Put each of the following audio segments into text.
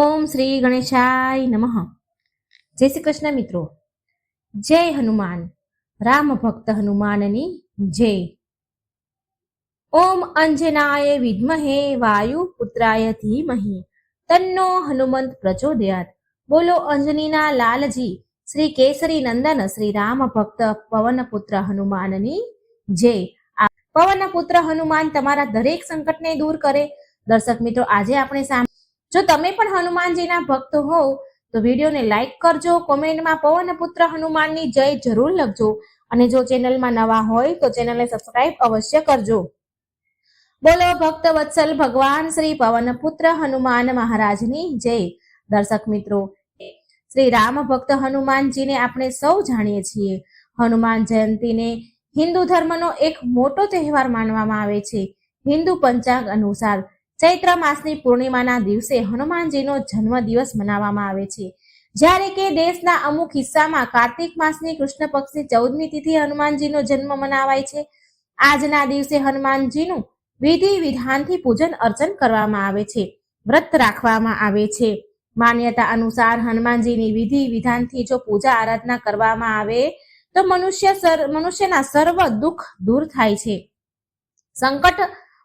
ઓમ શ્રી ગણેશાય નમઃ. જય શ્રી કૃષ્ણ મિત્રો. જય હનુમાન. રામ ભક્ત હનુમાનની જય. ઓમ અંજનાય વિદ્મહે વાયુ પુત્રાય ધીમહિ તન્નો હનુમંત પ્રચોદયાત. બોલો અંજનીના લાલજી શ્રી કેસરી નંદન શ્રી રામ ભક્ત પવનપુત્ર હનુમાનની જય. પવનપુત્ર હનુમાન તમારા દરેક સંકટને દૂર કરે. દર્શક મિત્રો, આજે આપણે જો તમે પણ હનુમાનજીના ભક્ત હોવ તો વિડીયોને લાઈક કરજો, કોમેન્ટમાં પવનપુત્ર હનુમાનની જય જરૂર લખજો અને જો ચેનલમાં નવા હોય તો ચેનલને સબસ્ક્રાઇબ અવશ્ય કરજો. બોલો ભક્ત વત્સલ ભગવાન શ્રી પવનપુત્ર હનુમાન મહારાજની જય. દર્શક મિત્રો, શ્રી રામ ભક્ત હનુમાનજીને આપણે સૌ જાણીએ છીએ. હનુમાન જયંતીને હિન્દુ ધર્મનો એક મોટો તહેવાર માનવામાં આવે છે. હિન્દુ પંચાંગ અનુસાર ચૈત્ર માસની પૂર્ણિમાના દિવસે હનુમાનજીનો જન્મ દિવસ મનાવવામાં આવે છે. જ્યારે કે દેશના અમુક હિસ્સામાં કાર્તિક માસની કૃષ્ણ પક્ષની 14મી તિથિ હનુમાનજીનો જન્મ મનાવાય છે. આજના દિવસે હનુમાનજીનું વિધિ વિધાનથી પૂજન અર્ચન કરવામાં આવે છે, વ્રત રાખવામાં આવે છે. માન્યતા અનુસાર હનુમાનજીની વિધિ વિધાનથી જો પૂજા આરાધના કરવામાં આવે તો મનુષ્યના સર્વ દુઃખ દૂર થાય છે, સંકટ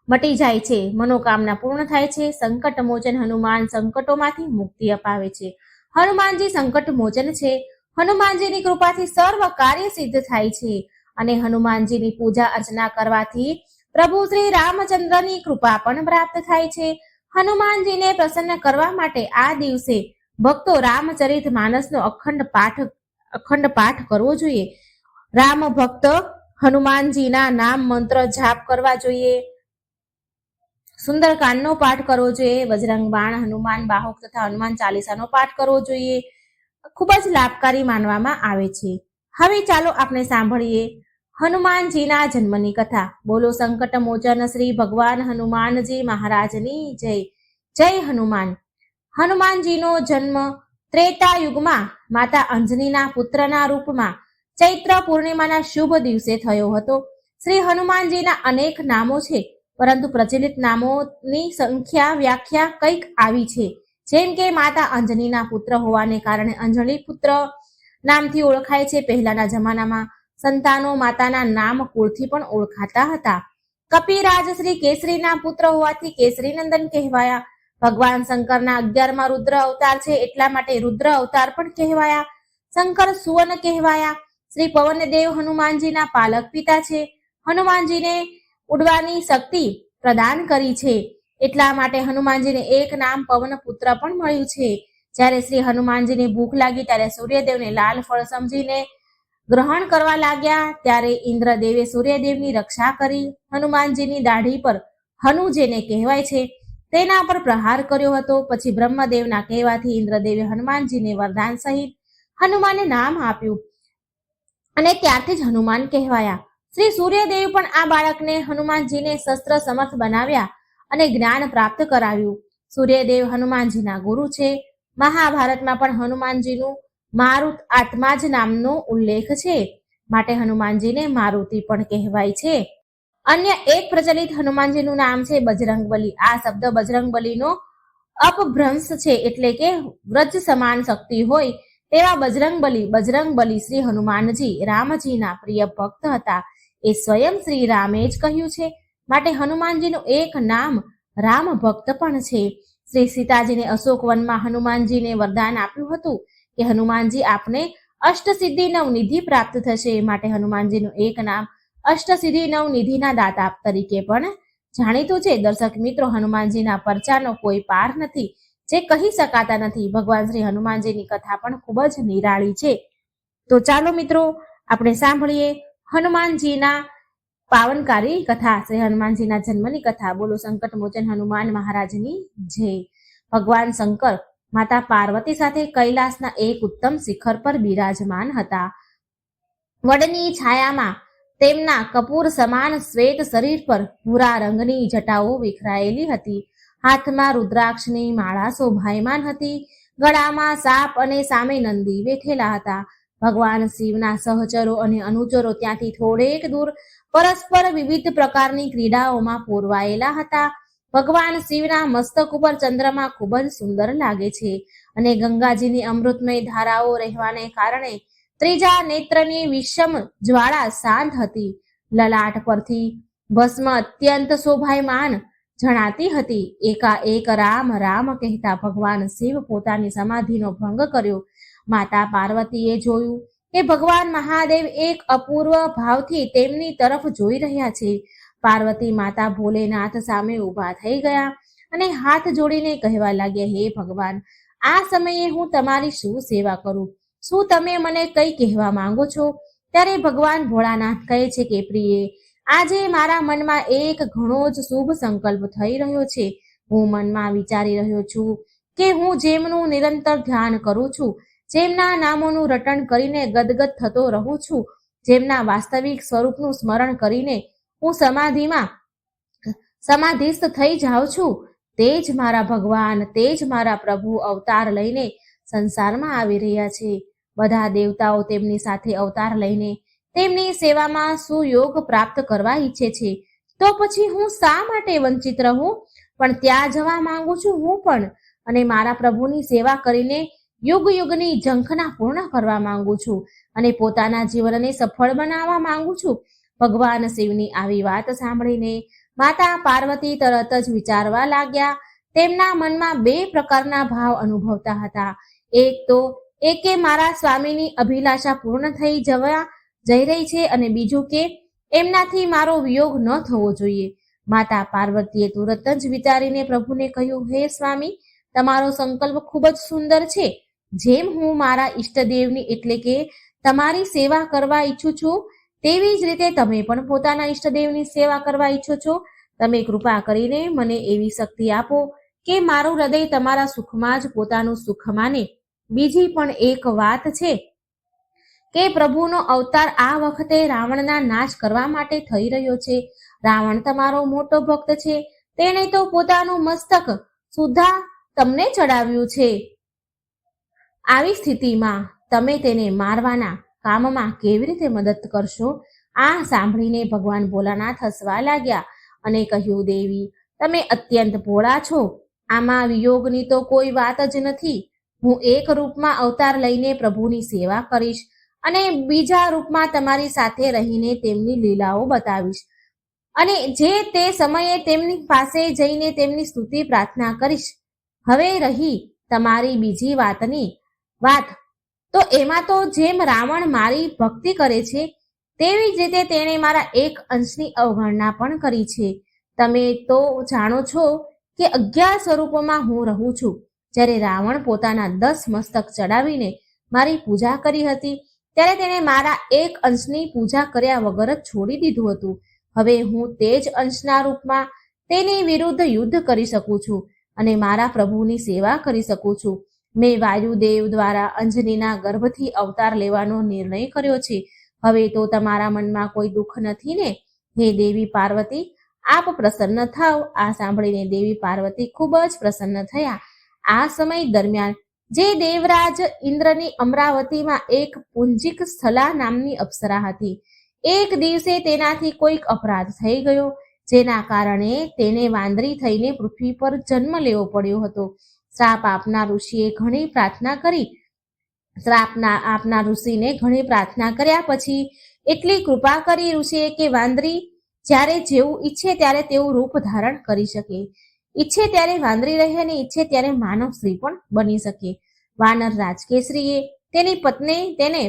મટી જાય છે, મનોકામના પૂર્ણ થાય છે. સંકટ મોચન હનુમાન સંકટોમાંથી મુક્તિ અપાવે છે. હનુમાનજી સંકટ મોચન છે. હનુમાનજીની કૃપાથી સર્વ કાર્ય સિદ્ધ થાય છે અને હનુમાનજીની પૂજા અર્ચના કરવાથી પ્રભુ શ્રી રામચંદ્રની કૃપા પણ પ્રાપ્ત થાય છે. હનુમાનજીને પ્રસન્ન કરવા માટે આ દિવસે ભક્તો રામચરિત માનસનો અખંડ પાઠ કરવો જોઈએ. રામ ભક્ત હનુમાનજીના નામ મંત્ર જાપ કરવા જોઈએ. સુંદરકાંડનો પાઠ કરવો જોઈએ. બજરંગ બાણ, હનુમાન બાહુક તથા હનુમાન ચાલીસાનો પાઠ કરવો જોઈએ. ખૂબ જ લાભકારી માનવામાં આવે છે. હવે ચાલો આપણે સાંભળીએ હનુમાનજીના જન્મની કથા. બોલો સંકટ મોચન શ્રી ભગવાન હનુમાનજી મહારાજની જય. જય હનુમાન. હનુમાનજીનો જન્મ ત્રેતા યુગમાં માતા અંજનીના પુત્રના રૂપમાં ચૈત્ર પૂર્ણિમાના શુભ દિવસે થયો હતો. શ્રી હનુમાનજીના અનેક નામો છે, પરંતુ પ્રચલિત નામોની વ્યાખ્યા કંઈક આવી છે. જેમ કે માતા અંજનીના પુત્ર હોવાને કારણે અંજની પુત્ર નામથી ઓળખાય છે. પહેલાના જમાનામાં સંતાનો માતાના નામ કુળથી પણ ઓળખાતા હતા. કપિરાજ શ્રી કેસરીના પુત્ર હોવાથી કેસરી નંદન કહેવાયા. ભગવાન શંકરના 11મા રુદ્ર અવતાર છે, એટલા માટે રુદ્ર અવતાર પણ કહેવાયા. શંકર સુવન કહેવાયા. શ્રી પવનદેવ હનુમાનજીના પાલક પિતા છે. હનુમાનજીને ઉડવાની શક્તિ પ્રદાન કરી છે, એટલા માટે હનુમાનજીને એક નામ પવન પુત્ર પણ મળ્યું છે. જ્યારે શ્રી હનુમાનજીને ભૂખ લાગી ત્યારે સૂર્યદેવને લાલ ફળ સમજીને ગ્રહણ કરવા લાગ્યા. ત્યારે ઇન્દ્રદેવે સૂર્યદેવની રક્ષા કરી હનુમાનજીની દાઢી પર હનુ જેને કહેવાય છે તેના પર પ્રહાર કર્યો હતો. પછી બ્રહ્મદેવના કહેવાથી ઇન્દ્રદેવે હનુમાનજીને વરદાન સહિત હનુમાનને નામ આપ્યું અને ત્યારથી જ હનુમાન કહેવાયા. શ્રી સૂર્યદેવ પણ આ બાળકને હનુમાનજીને શસ્ત્ર સમર્થ બનાવ્યા અને જ્ઞાન પ્રાપ્ત કરાવ્યું. સૂર્યદેવ હનુમાનજીના ગુરુ છે. મહાભારતમાં પણ હનુમાનજીનું મારુત આત્મા જ નામનો ઉલ્લેખ છે, માટે હનુમાનજીને મારુતિ પણ કહેવાય છે. અન્ય એક પ્રચલિત હનુમાનજીનું નામ છે બજરંગબલી. આ શબ્દ બજરંગબલીનો અપભ્રંશ છે, એટલે કે વ્રજ સમાન શક્તિ હોય તેવા બજરંગબલી શ્રી હનુમાનજી રામજીના પ્રિય ભક્ત હતા. એ સ્વયં શ્રી રામે જ કહ્યું છે, માટે હનુમાનજીનું એક નામ રામ ભક્ત પણ છે. શ્રી સીતાજીને અશોકવનમાં હનુમાનજીને વરદાન આપ્યું હતું કે હનુમાનજી આપને અષ્ટસિદ્ધિ નવનિધિ પ્રાપ્ત થશે, માટે હનુમાનજીનું એક નામ અષ્ટસિદ્ધિ નવનિધિના દાતા તરીકે પણ જાણીતું છે. દર્શક મિત્રો, હનુમાનજીના પરચાનો કોઈ પાર નથી, જે કહી શકાતા નથી. ભગવાન શ્રી હનુમાનજીની કથા પણ ખૂબ જ નિરાળી છે. તો ચાલો મિત્રો, આપણે સાંભળીએ હનુમાનજીના પાવનકારી કથા, શ્રી હનુમાનજીના જન્મની કથા. બોલો સંકટ મોચન હનુમાન મહારાજની જય. ભગવાન શંકર માતા પાર્વતી સાથે કૈલાસના એક ઉત્તમ શિખર પર બિરાજમાન હતા. વડની છાયામાં તેમના કપૂર સમાન શ્વેત શરીર પર ભૂરા રંગની જટાઓ વિખરાયેલી હતી. હાથમાં રુદ્રાક્ષની માળા શોભાયમાન હતી. ગળામાં સાપ અને સામે નંદી બેઠેલા હતા. ભગવાન શિવના સહચરો અને અનુચરો ત્યાંથી થોડેક દૂર પરસ્પર વિવિધ પ્રકારની ક્રીડાઓમાં પોરવાયેલા હતા. ભગવાન શિવના મસ્તક ઉપર ચંદ્રમા ખૂબ જ સુંદર લાગે છે અને ગંગાજીની અમૃતમય ધારાઓ રહેવાને કારણે ત્રીજા નેત્રની વિષમ જ્વાળા શાંત હતી. લલાટ પરથી ભસ્મ અત્યંત શોભાયમાન જણાતી હતી. એકાએક રામ રામ કહેતા ભગવાન શિવ પોતાની સમાધિનો ભંગ કર્યો. માતા પાર્વતીએ જોયું કે ભગવાન મહાદેવ એક અપૂર્વ ભાવથી તેમની તરફ જોઈ રહ્યા છે. પાર્વતી માતા ભોલેનાથ સામે ઊભા થઈ ગયા અને હાથ જોડીને કહેવા લાગ્યા, હે ભગવાન, આ સમયે હું તમારી શું સેવા કરું? શું તમે મને કંઈ કહેવા માંગો છો? ત્યારે ભગવાન ભોળાનાથ કહે છે કે પ્રિયે, આજે મારા મનમાં એક ઘણો જ શુભ સંકલ્પ થઈ રહ્યો છે. હું મનમાં વિચારી રહ્યો છું કે હું જેમનું નિરંતર ધ્યાન કરું છું, જેમના નામોનું રટણ કરીને ગદગદ થતો રહું છું, જેમના વાસ્તવિક સ્વરૂપનું સ્મરણ કરીને હું સમાધિસ્થ થઈ જાઉં છું, તે જ મારા ભગવાન, તે જ મારા પ્રભુ અવતાર લઈને સંસારમાં આવી રહ્યા છે. બધા દેવતાઓ તેમની સાથે અવતાર લઈને તેમની સેવામાં સુયોગ પ્રાપ્ત કરવા ઈચ્છે છે. તો પછી હું શા માટે વંચિત રહું? પણ ત્યાં જવા માંગુ છું હું પણ, અને મારા પ્રભુની સેવા કરીને યુગ યુગની ઝંખના પૂર્ણ કરવા માંગુ છું અને પોતાના જીવનને સફળ બનાવવા માંગુ છું. ભગવાન શિવની આવી વાત સાંભળીને માતા પાર્વતી તરત જ વિચારવા લાગ્યા. તેમના મનમાં બે પ્રકારના ભાવ અનુભવતા હતા. એક તો કે મારા સ્વામીની અભિલાષા પૂર્ણ થઈ જઈ રહી છે, અને બીજું કે એમનાથી મારો વિયોગ ન થવો જોઈએ. માતા પાર્વતીએ તુરત જ વિચારીને પ્રભુને કહ્યું, હે સ્વામી, તમારો સંકલ્પ ખૂબ જ સુંદર છે. જેમ હું મારા ઈષ્ટદેવની એટલે કે તમારી સેવા કરવા ઈચ્છું છું, તેવી જ રીતે તમે પણ પોતાના ઈષ્ટદેવની સેવા કરવા ઈચ્છો છો. તમે કૃપા કરીને મને એવી શક્તિ આપો કે મારું હૃદય તમારા સુખમાં જ પોતાનું સુખ માને. બીજી પણ એક વાત છે કે પ્રભુનો અવતાર આ વખતે રાવણના નાશ કરવા માટે થઈ રહ્યો છે. રાવણ તમારો મોટો ભક્ત છે. તેણે તો પોતાનું મસ્તક સુદ્ધા તમને ચડાવ્યું છે. આવી સ્થિતિમાં તમે તેને મારવાના કામમાં કેવી રીતે મદદ કરશો? આ સાંભળીને ભગવાન ભોલાનાથ હસવા લાગ્યા અને કહ્યું, દેવી, તમે અત્યંત ભોળા છો. આમાં વિયોગની તો કોઈ વાત જ નથી. હું એક રૂપમાં અવતાર લઈને પ્રભુની સેવા કરીશ અને બીજા રૂપમાં તમારી સાથે રહીને તેમની લીલાઓ બતાવીશ, અને જે તે સમયે તેમની પાસે જઈને તેમની સ્તુતિ પ્રાર્થના કરીશ. હવે રહી તમારી બીજી વાત, તો એમાં તો જેમ રાવણ મારી ભક્તિ કરે છે, તેવી જ રીતે તેણે મારા એક અંશની અવગણના પણ કરી છે. તમે તો જાણો છો કે 11 સ્વરૂપોમાં હું રહું છું. જ્યારે રાવણ પોતાના 10 મસ્તક ચડાવીને મારી પૂજા કરી હતી, ત્યારે તેણે મારા એક અંશની પૂજા કર્યા વગર જ છોડી દીધું હતું. હવે હું તે જ અંશના રૂપમાં તેની વિરુદ્ધ યુદ્ધ કરી શકું છું અને મારા પ્રભુની સેવા કરી શકું છું. મેં વાયુદેવ દ્વારા અંજનીના ગર્ભથી અવતાર લેવાનો નિર્ણય કર્યો છે. હવે તો તમારા મનમાં કોઈ દુઃખ નથી ને? હે દેવી પાર્વતી, આપ પ્રસન્ન થાવ. આ સાંભળીને દેવી પાર્વતી ખૂબ જ પ્રસન્ન થયા. આ સમય દરમિયાન જે દેવરાજ ઇન્દ્રની અમરાવતીમાં એક પુંજિક સ્થલા નામની અપ્સરા હતી. એક દિવસે તેનાથી કોઈક અપરાધ થઈ ગયો, જેના કારણે તેને વાંદરી થઈને પૃથ્વી પર જન્મ લેવો પડ્યો હતો. શ્રાપ આપનાર ઋષિને ઘણી પ્રાર્થના કર્યા પછી એટલી કૃપા કરી ઋષિએ કે વાંદરી જ્યારે જેવું ઈચ્છે ત્યારે તેવું રૂપ ધારણ કરી શકે, ઈચ્છે ત્યારે વાંદરી રહે અને ઈચ્છે ત્યારે માનવ સ્ત્રી પણ બની શકે. વાનર રાજ કેસરીએ તેને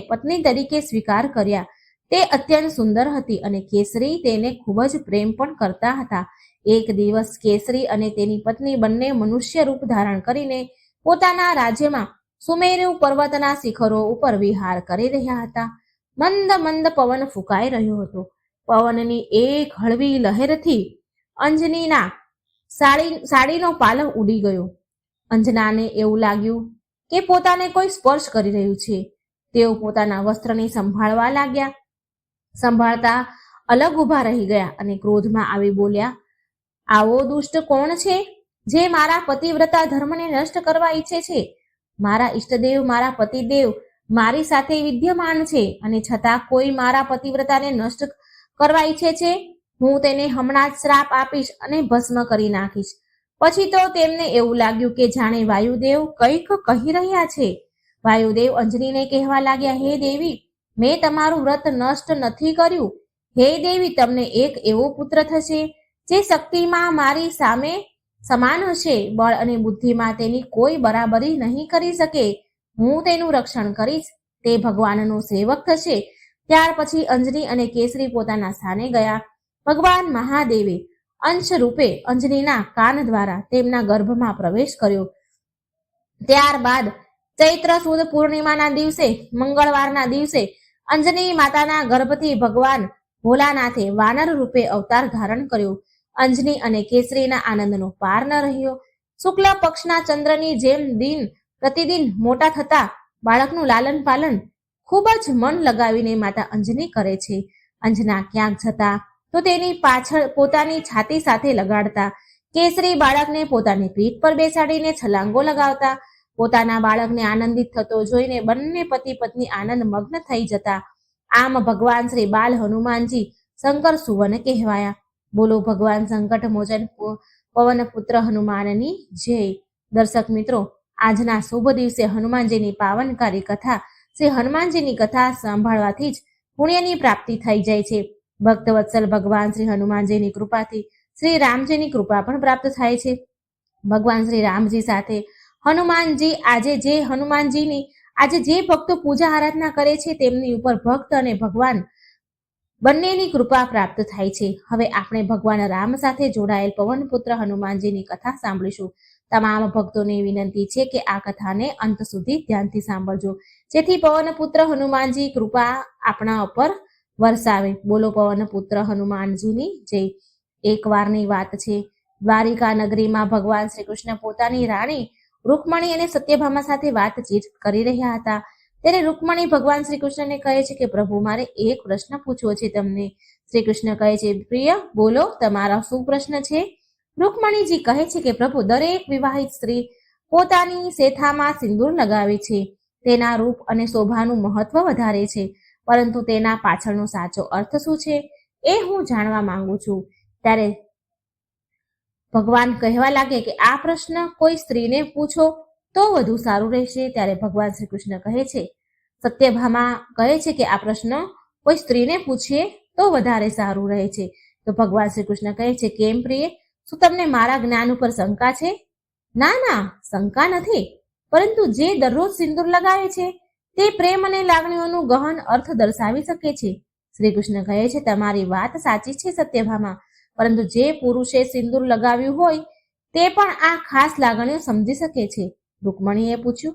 પત્ની તરીકે સ્વીકાર કર્યા. તે અત્યંત સુંદર હતી અને કેસરી તેને ખૂબ જ પ્રેમ પણ કરતા હતા. એક દિવસ કેસરી અને તેની પત્ની બંને મનુષ્ય રૂપ ધારણ કરીને પોતાના રાજ્યમાં સુમેરુ પર્વતના શિખરો ઉપર વિહાર કરી રહ્યા હતા. મંદ મંદ પવન ફૂંકાઈ રહ્યો હતો. પવનની એક હળવી લહેરથી અંજનીના સાડીનો પાલવ ઉડી ગયો. અંજનાને એવું લાગ્યું કે પોતાને કોઈ સ્પર્શ કરી રહ્યું છે. તેઓ પોતાના વસ્ત્રને સંભાળતા અલગ ઊભા રહી ગયા અને ક્રોધમાં આવી બોલ્યા, આવો દુષ્ટ કોણ છે જે મારા પતિવ્રતા ધર્મને નષ્ટ કરવા ઈચ્છે છે? મારા ઈષ્ટદેવ, મારા પતિદેવ મારી સાથે વિદ્યમાન છે અને છતાં કોઈ મારા પતિવ્રતાને નષ્ટ કરવા ઈચ્છે છે. હું તેને હમણાં જ શ્રાપ આપીશ અને ભસ્મ કરી નાખીશ. પછી તો તેમને એવું લાગ્યું કે જાણે વાયુદેવ કંઈક કહી રહ્યા છે. વાયુદેવ અંજનીને કહેવા લાગ્યા, હે દેવી, મેં તમારું વ્રત નષ્ટ નથી કર્યું. હે દેવી, તમને એક એવો પુત્ર થશે જે શક્તિમાં મારી સામે સમાન હશે. બળ અને બુદ્ધિમાં તેની કોઈ બરાબરી નહીં કરી શકે. હું તેનું રક્ષણ કરીશ. તે ભગવાનનો સેવક થશે. ત્યાર પછી અંજની અને કેસરી પોતાના સ્થાને ગયા. ભગવાન મહાદેવે અંશ રૂપે અંજનીના કાન દ્વારા તેમના ગર્ભમાં પ્રવેશ કર્યો. ત્યારબાદ ચૈત્ર સુદ પૂર્ણિમાના દિવસે, મંગળવારના દિવસે અંજની માતાના ગર્ભથી ભગવાન ભોલાનાથે વાનર રૂપે અવતાર ધારણ કર્યો. અંજની અને કેસરીના આનંદનો પાર ન રહ્યો. શુક્લ પક્ષના ચંદ્રની જેમ દિન પ્રતિદિન મોટા થતા બાળકનું લાલન પાલન ખૂબ જ મન લગાવીને માતા અંજની કરે છે. અંજના ક્યાંક જતા તો તેની પાછળ પોતાની છાતી સાથે લગાડતા. કેસરી બાળકને પોતાની પીઠ પર બેસાડીને છલાંગો લગાવતા. પોતાના બાળકને આનંદિત થતો જોઈને બંને પતિ પત્ની આનંદ મગ્ન થઈ જતા. આમ ભગવાન શ્રી બાલ હનુમાનજી શંકર સુવન કહેવાયા. બોલો ભગવાન સંકટ મોચન પવન પુત્ર હનુમાનની જય. દર્શક મિત્રો, આજના શુભ દિવસે હનુમાનજીની પાવનકારી કથા, શ્રી હનુમાનજીની કથા સાંભળવાથી જ પુણ્યની પ્રાપ્તિ થઈ જાય છે. ભક્તવત્સલ ભગવાન શ્રી હનુમાનજીની કૃપાથી શ્રી રામજીની કૃપા પણ પ્રાપ્ત થાય છે. ભગવાન શ્રી રામજી સાથે હનુમાનજી આજે જે ભક્તો પૂજા આરાધના કરે છે તેમની ઉપર ભક્ત અને ભગવાન બંનેની કૃપા પ્રાપ્ત થાય છે. હવે આપણે ભગવાન રામ સાથે જોડાયેલ પવનપુત્ર હનુમાનજીની કથા સાંભળીશું. તમામ ભક્તોને વિનંતી છે કે આ કથાને અંત સુધી ધ્યાનથી સાંભળજો, જેથી પવનપુત્ર હનુમાનજી કૃપા આપણા ઉપર વરસાવે. બોલો પવનપુત્ર હનુમાનજીની જય. એક વારની વાત છે. દ્વારિકા નગરીમાં ભગવાન શ્રી કૃષ્ણ પોતાની રાણી રૂકમણી અને સત્યભામા સાથે વાતચીત કરી રહ્યા હતા. ત્યારે રૂકમણી ભગવાન શ્રી કૃષ્ણને કહે છે કે પ્રભુ, મારે એક પ્રશ્ન પૂછવો છે તમને. શ્રી કૃષ્ણ કહે છે, પ્રિય, બોલો, તમારો શું પ્રશ્ન છે? રૂકમણીજી કહે છે કે પ્રભુ, દરેક વિવાહિત સ્ત્રી પોતાની શેથામાં સિંદૂર લગાવે છે. તેના રૂપ અને શોભાનું મહત્વ વધારે છે, પરંતુ તેના પાછળનો સાચો અર્થ શું છે એ હું જાણવા માંગુ છું. ત્યારે ભગવાન કહેવા લાગે કે આ પ્રશ્ન કોઈ સ્ત્રીને પૂછો તો વધુ સારું રહેશે. ત્યારે ભગવાન શ્રી કૃષ્ણ કહે છે, સત્યભામા કહે છે કે આ પ્રશ્ન કોઈ સ્ત્રીને પૂછીએ તો વધારે સારું રહે છે. તો ભગવાન શ્રી કૃષ્ણ કહે છે, કેમ પ્રિય, શું તમને મારા જ્ઞાન ઉપર શંકા છે? ના ના, શંકા નથી, પરંતુ જે દરરોજ સિંદૂર લગાવે છે તે પ્રેમ અને લાગણીઓનું ગહન અર્થ દર્શાવી શકે છે. શ્રી કૃષ્ણ કહે છે, તમારી વાત સાચી છે સત્યભામા, પરંતુ જે પુરુષે સિંદૂર લગાવ્યું હોય તે પણ આ ખાસ લાગણીઓ સમજી શકે છે. રૂકમણીએ પૂછ્યું,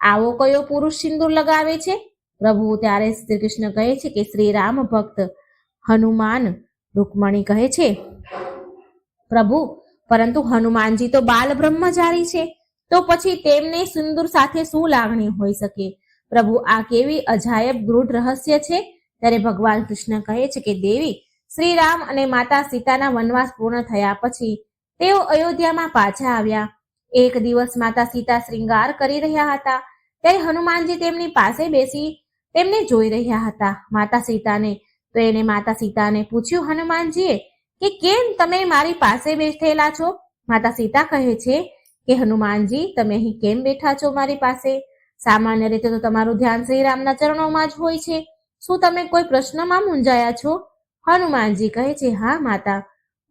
આવો કયો પુરુષ સિંદૂર લગાવે છે પ્રભુ? ત્યારે શ્રી કૃષ્ણ કહે છે કે શ્રી રામ ભક્ત હનુમાન. રૂકમણી કહે છે, પ્રભુ, પરંતુ હનુમાનજી તો બાલ બ્રહ્મચારી છે, તો પછી તેમને સિંદૂર સાથે શું લાગણી હોઈ શકે? પ્રભુ, આ કેવી અજાયબ ગૂઢ રહસ્ય છે. ત્યારે ભગવાન કૃષ્ણ કહે છે કે દેવી, શ્રી રામ અને માતા સીતાના વનવાસ પૂર્ણ થયા પછી તેઓ અયોધ્યામાં પાછા આવ્યા. એક દિવસ માતા સીતા શ્રૃંગાર કરી રહ્યા હતા, ત્યારે હનુમાનજી તેમની પાસે બેસી તેમને જોઈ રહ્યા હતા. માતા સીતાને પૂછ્યું હનુમાનજીએ કે કેમ તમે મારી પાસે બેઠેલા છો? માતા સીતા કહે છે કે હનુમાનજી, તમે અહીં કેમ બેઠા છો મારી પાસે? સામાન્ય રીતે તો તમારું ધ્યાન શ્રી રામના ચરણોમાં જ હોય છે. શું તમે કોઈ પ્રશ્નમાં મૂંઝાયા છો? હનુમાનજી કહે છે, હા માતા,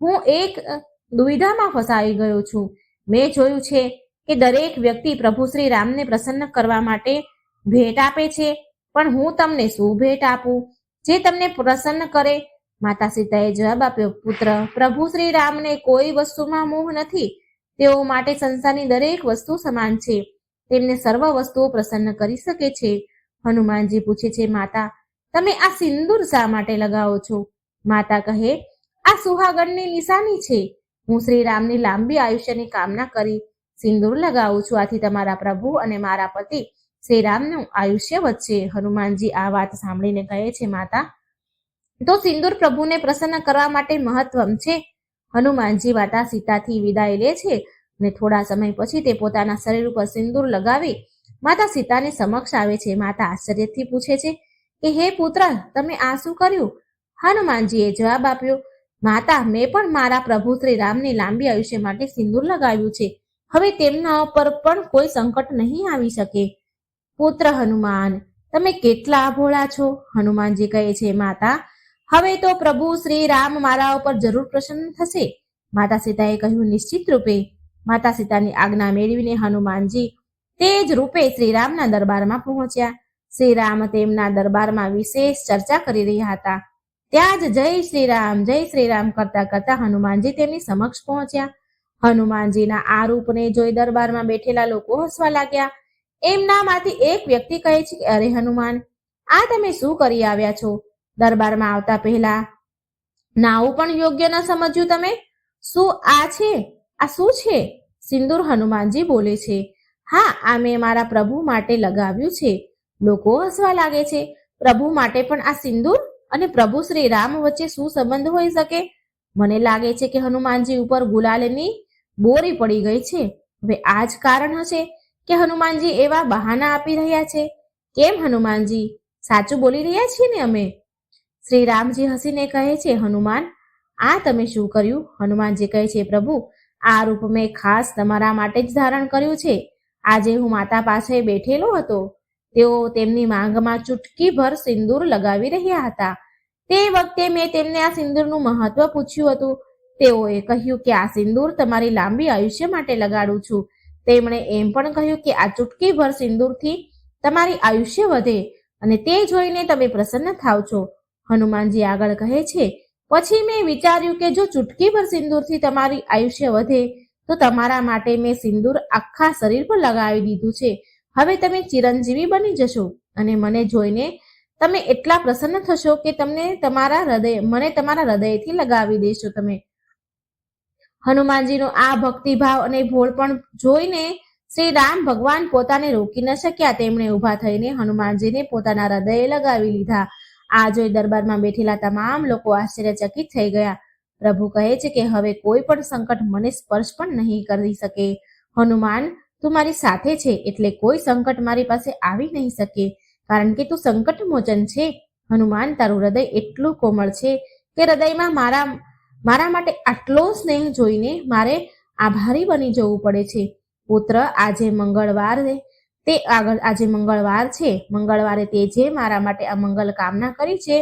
હું એક દુવિધામાં ફસાઈ ગયો છું. મેં જોયું છે કે દરેક વ્યક્તિ પ્રભુ શ્રી રામને પ્રસન્ન કરવા માટે ભેટ આપે છે, પણ હું તમને શું ભેટ આપું જે તમને પ્રસન્ન કરે? માતા સીતાએ જવાબ આપ્યો, પુત્ર, પ્રભુ શ્રી રામને કોઈ વસ્તુમાં મોહ નથી. તેઓ માટે સંસારની દરેક વસ્તુ સમાન છે. તેમને સર્વ વસ્તુઓ પ્રસન્ન કરી શકે છે. હનુમાનજી પૂછે છે, માતા, તમે આ સિંદૂર શા માટે લગાવો છો? માતા કહે, આ સુહાગણની નિશાની છે. હું શ્રી રામની લાંબી આયુષ્યની કામના કરી સિંદૂર લગાવું છું. આથી તમારા પ્રભુ અને મારા પતિ શ્રી રામનું આયુષ્ય વધશે. હનુમાનજી આ વાત સાંભળીને કહે છે, માતા, તો સિંદૂર પ્રભુને પ્રસન્ન કરવા માટે મહત્વમ છે. હનુમાનજી માતા સીતાથી વિદાય લે છે અને થોડા સમય પછી તે પોતાના શરીર ઉપર સિંદૂર લગાવી માતા સીતાની સમક્ષ આવે છે. માતા આશ્ચર્યથી પૂછે છે કે હે પુત્ર, તમે આ શું કર્યું? હનુમાનજીએ જવાબ આપ્યો, માતા, મેં પણ મારા પ્રભુ શ્રી રામની લાંબી આયુષ્ય માટે સિંદૂર લગાવ્યું છે. હવે તેમના પર પણ કોઈ સંકટ નહીં આવી શકે. પુત્ર હનુમાન, તમે કેટલા ભોળા છો. હનુમાનજી કહે છે, માતા, હવે તો પ્રભુ શ્રી રામ મારા ઉપર જરૂર પ્રસન્ન થશે. માતા સીતાએ કહ્યું, નિશ્ચિત રૂપે. માતા સીતાની આજ્ઞા મેળવીને હનુમાનજી તે જ રૂપે શ્રીરામના દરબારમાં પહોંચ્યા. શ્રીરામ તેમના દરબારમાં વિશેષ ચર્ચા કરી રહ્યા હતા. ત્યાં જ જય શ્રી રામ કરતા કરતા હનુમાનજી તેમની સમક્ષ પહોંચ્યા. હનુમાનજીના આ રૂપને જોઈ દરબારમાં બેઠેલા લોકો હસવા લાગ્યા. એમનામાંથી એક વ્યક્તિ કહે છે કે, અરે હનુમાન, આ તમે શું કરી આવ્યા છો? દરબારમાં આવતા પહેલા નાવું પણ યોગ્ય ન સમજ્યું તમે? શું આ છે? આ શું છે? સિંદૂર. હનુમાનજી બોલે છે, હા, આ મેં મારા પ્રભુ માટે લગાવ્યું છે. લોકો હસવા લાગે છે. પ્રભુ માટે પણ આ સિંદૂર? અને પ્રભુ શ્રી રામ વચ્ચે શું સંબંધ હોઈ શકે? મને લાગે છે કે હનુમાનજી ઉપર ગુલાલની બોરી પડી ગઈ છે. હવે આ જ કારણ હશે કે હનુમાનજી એવા બહાના આપી રહ્યા છે. કેમ હનુમાનજી, સાચું બોલી રહ્યા છીએ ને અમે? શ્રી રામજી હસીને કહે છે, હનુમાન, આ તમે શું કર્યું? હનુમાનજી કહે છે, પ્રભુ, આ રૂપ મેં ખાસ તમારા માટે જ ધારણ કર્યું છે. આજે હું માતા પાસે બેઠેલો હતો. તેઓ તેમની માંગમાં ચૂટકીભર સિંદૂર લગાવી રહ્યા હતા. તે વખતે મેં તેમને આ સિંદૂરનું મહત્વ પૂછ્યું હતું. તેઓએ કહ્યું કે આ સિંદૂર તમારી લાંબી આયુષ્ય માટે લગાડું છું. તેમણે એમ પણ કહ્યું કે આ ચૂટકીભર સિંદૂરથી તમારી આયુષ્ય વધે અને તે જોઈને તમે પ્રસન્ન થાવ છો. હનુમાનજી આગળ કહે છે, પછી મેં વિચાર્યું કે જો ચૂટકીભર સિંદૂરથી તમારી આયુષ્ય વધે તો તમારા માટે મેં સિંદૂર આખા શરીર પર લગાવી દીધું છે. હવે તમે ચિરંજીવી બની જશો અને મને જોઈને તમે એટલા પ્રસન્ન થશો કે મને તમારા હૃદયથી લગાવી દેશો તમે. હનુમાનજીનો આ ભક્તિભાવ અને ભોળપણ જોઈને શ્રી રામ ભગવાન પોતાને રોકી ન શક્યા. તેમણે ઊભા થઈને હનુમાનજીને પોતાના હૃદયે લગાવી લીધા. આ જોઈ દરબારમાં બેઠેલા તમામ લોકો આશ્ચર્યચકિત થઈ ગયા. પ્રભુ કહે છે કે હવે કોઈ પણ સંકટ મને સ્પર્શ પણ નહીં કરી શકે. હનુમાન, તું મારી સાથે છે એટલે કોઈ સંકટ મારી પાસે આવી નહીં શકે, કારણ કે તું સંકટ મોચન છે. હનુમાન, તારું હૃદય એટલું કોમળ છે કે હૃદયમાં મારા માટે આટલો સ્નેહ જોઈને મારે આભારી બની જવું પડે છે. પુત્ર, આજે મંગળવાર છે. મંગળવારે તે જે મારા માટે આ મંગલ કામના કરી છે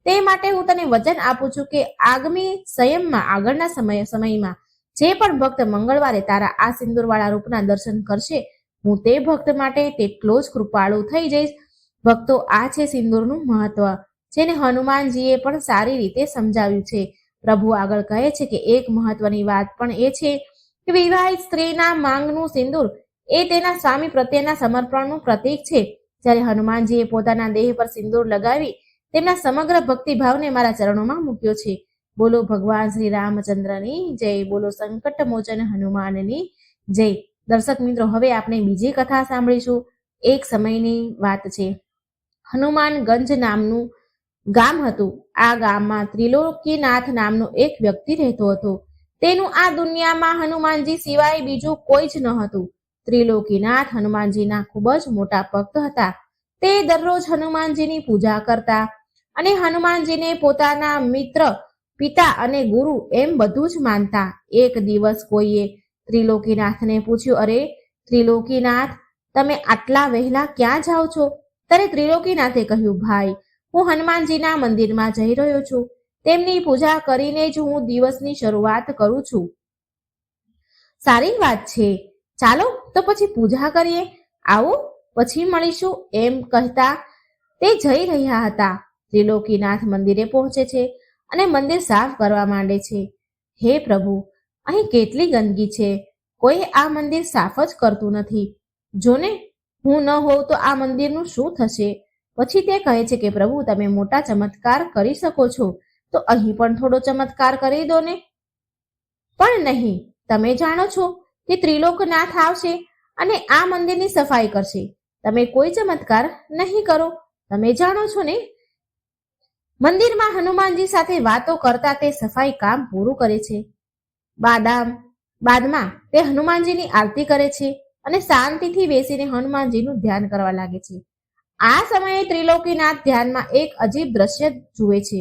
તે માટે હું તને વચન આપું છું કે આગળના સમયમાં જે પણ ભક્ત મંગળવારે તારા આ સિંદૂરવાળા રૂપના દર્શન કરશે, હું તે ભક્ત માટે તેટલો જ કૃપાળુ થઈ જઈશ. ભક્તો, આ છે સિંદૂરનું મહત્વ, જેને હનુમાનજીએ પણ સારી રીતે સમજાવ્યું છે. પ્રભુ આગળ કહે છે કે એક મહત્વની વાત પણ એ છે કે વિવાહિત સ્ત્રીના માંગનું સિંદૂર એ તેના સ્વામી પ્રત્યેના સમર્પણનું પ્રતીક છે. જ્યારે હનુમાનજીએ પોતાના દેહ પર સિંદૂર લગાવી તેમના સમગ્ર ભક્તિભાવને મારા ચરણોમાં મૂક્યો છે. બોલો ભગવાન શ્રી રામચંદ્રની જય. બોલો સંકટ મોચન હનુમાનની જય. દર્શક મિત્રો, હવે આપણે બીજી કથા સાંભળીશું. એક સમયની વાત છે. હનુમાનગંજ નામનું ગામ હતું. આ ગામમાં ત્રિલોકીનાથ નામનો એક વ્યક્તિ રહેતો હતો. તેનું આ દુનિયામાં હનુમાનજી સિવાય બીજું કોઈ જ ન હતું. ત્રિલોકીનાથ હનુમાનજીના ખૂબ જ મોટા ભક્ત હતા. તે દરરોજ હનુમાનજીની પૂજા કરતા અને હનુમાનજીને પોતાના મિત્ર, પિતા અને ગુરુ એમ બધું જ માનતા. એક દિવસ કોઈએ ત્રિલોકીનાથને પૂછ્યું, અરે ત્રિલોકીનાથ, તમે આટલા વહેલા ક્યાં જાઓ છો? ત્યારે ત્રિલોકીનાથે કહ્યું, ભાઈ, હું હનુમાનજીના મંદિરમાં જઈ રહ્યો છું. તેમની પૂજા કરીને જ હું દિવસની શરૂઆત કરું છું. સારી વાત છે, ચાલો તો પછી પૂજા કરીએ. આવો, પછી મળીશું. એમ કહેતા તે જઈ રહ્યા હતા. ત્રિલોકીનાથ મંદિરે પહોંચે છે અને મંદિર સાફ કરવા માંડે છે. હે પ્રભુ, અહીં કેટલી ગંદકી છે. કોઈ આ મંદિર સાફ જ કરતું નથી. જોને, હું ન હોઉં તો આ મંદિરનું શું થશે? પછી તે કહે છે કે પ્રભુ, તમે મોટા ચમત્કાર કરી શકો છો તો અહીં પણ થોડો ચમત્કાર કરી દો ને. પણ નહીં, તમે જાણો છો કે ત્રિલોકનાથ આવશે અને આ મંદિરની સફાઈ કરશે. તમે કોઈ ચમત્કાર નહીં કરો, તમે જાણો છો ને. મંદિરમાં હનુમાનજી સાથે વાતો કરતા તે સફાઈ કામ પૂરું કરે છે. બાદમાં તે હનુમાનજીની આરતી કરે છે અને શાંતિથી બેસીને હનુમાનજીનું ધ્યાન કરવા લાગે છે. આ સમયે ત્રિલોકીનાથ ધ્યાનમાં એક અજીબ દ્રશ્ય જુએ છે.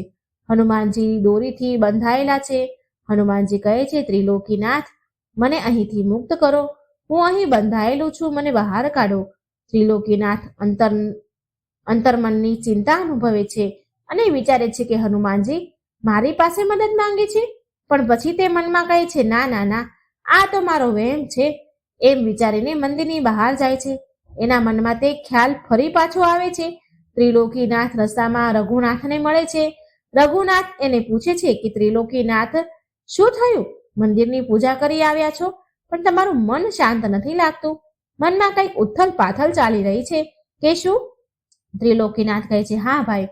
હનુમાનજી દોરીથી બંધાયેલા છે. હનુમાનજી કહે છે, ત્રિલોકીનાથ, મને અહીંથી મુક્ત કરો. હું અહીં બંધાયેલું છું, મને બહાર કાઢો. ત્રિલોકીનાથ અંતર્મનની ચિંતા અનુભવે છે અને વિચારે છે કે હનુમાનજી મારી પાસે મદદ માંગે છે, પણ પછી તે મનમાં કહે છે, ના ના ના, આ તો મારો વહેમ છે. એમ વિચારીને મંદિરની બહાર જાય છે. એના મનમાં તે ખ્યાલ ફરી પાછો આવે છે. ત્રિલોકીનાથ રસ્તામાં રઘુનાથને મળે છે. રઘુનાથ એને પૂછે છે કે ત્રિલોકીનાથ, શું થયું? મંદિરની પૂજા કરી આવ્યા છો, પણ તમારું મન શાંત નથી લાગતું. મનમાં કંઈક ઉથલ પાથલ ચાલી રહી છે કે શું? ત્રિલોકીનાથ કહે છે, હા ભાઈ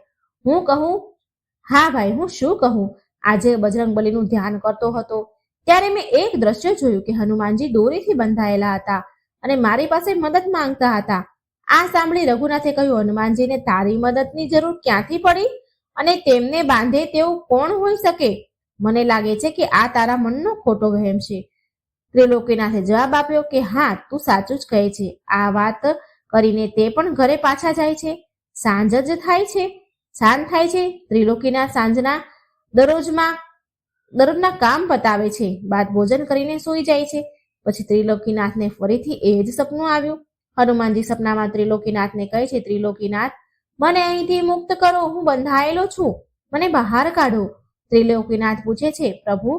હું શું કહું? આજે બજરંગબલીનું ધ્યાન કરતો હતો ત્યારે મેં એક દ્રશ્ય જોયું કે હનુમાનજી દોરીથી બંધાયેલા હતા અને મારી પાસે મદદ માંગતા હતા. આ સાંભળી રઘુનાથે કહ્યું, હનુમાનજીને તારી મદદની જરૂર ક્યાંથી પડી અને તેમને બાંધે તેવું કોણ હોઈ શકે? મને લાગે છે કે આ તારા મનનો ખોટો વહેમ છે. ત્રિલોકીનાથે જવાબ આપ્યો કે હા, તું સાચું જ કહે છે. આ વાત કરીને તે પણ ઘરે પાછા જાય છે. સાંજ થાય છે. ત્રિલોકીનાથ સાંજના દરરોજના કામ પતાવે છે, બાદ ભોજન કરીને સૂઈ જાય છે. પછી ત્રિલોકીનાથને ફરીથી એ જ સપનું આવ્યું. હનુમાનજી સપનામાં ત્રિલોકીનાથને કહે છે, ત્રિલોકીનાથ, મને અહીંથી મુક્ત કરો, હું બંધાયેલો છું, મને બહાર કાઢો. ત્રિલોકીનાથ પૂછે છે, પ્રભુ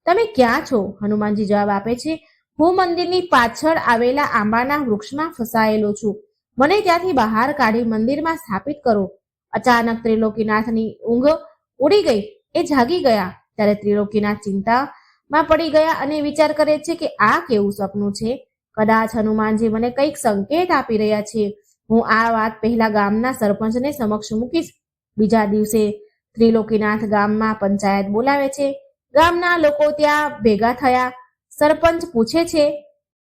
તમે ક્યાં છો? હનુમાનજી જવાબ આપે છે, હું મંદિરની પાછળ આવેલા આંબાના વૃક્ષમાં ફસાયેલો છું, મને ત્યાંથી બહાર કાઢી મંદિરમાં સ્થાપિત કરો. અચાનક ત્રિલોકીનાથની ઊંઘ ઉડી ગઈ. એ જાગી ગયા ત્યારે ત્રિલોકીનાથ ચિંતામાં પડી ગયા અને વિચાર કરે છે કે આ કેવું સપનું છે? કદાચ હનુમાનજી મને કંઈક સંકેત આપી રહ્યા છે. હું આ વાત પહેલા ગામના સરપંચને સમક્ષ મૂકીશ. બીજા દિવસે ત્રિલોકીનાથ ગામમાં પંચાયત બોલાવે છે. ગામના લોકો ત્યાં ભેગા થયા. સરપંચ પૂછે છે,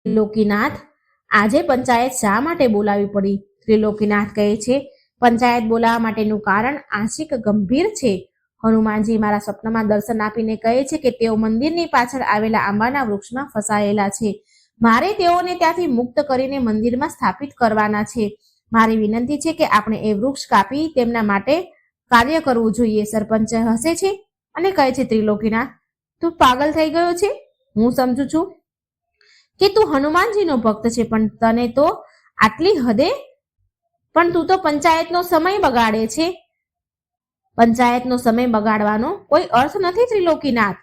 ત્રિલોકીનાથ, આજે પંચાયત શા માટે બોલાવી પડી? ત્રિલોકીનાથ કહે છે, પંચાયત બોલાવવા માટેનું કારણ આંશિક ગંભીર છે. હનુમાનજી મારા સ્વપ્નમાં દર્શન આપીને કહે છે કે તેઓ મંદિરની પાછળ આવેલા આંબાના વૃક્ષમાં ફસાયેલા છે. મારે તેઓને ત્યાંથી મુક્ત કરીને મંદિરમાં સ્થાપિત કરવાના છે. મારી વિનંતી છે કે આપણે એ વૃક્ષ કાપી તેમના માટે કાર્ય કરવું જોઈએ. સરપંચ હસે છે અને કહે છે, ત્રિલોકીનાથ, તું પાગલ થઈ ગયો છે. હું સમજુ છું કે તું હનુમાનજીનો ભક્ત છે, પણ તું તો પંચાયતનો સમય બગાડે છે. પંચાયતનો સમય બગાડવાનો કોઈ અર્થ નથી ત્રિલોકીનાથ.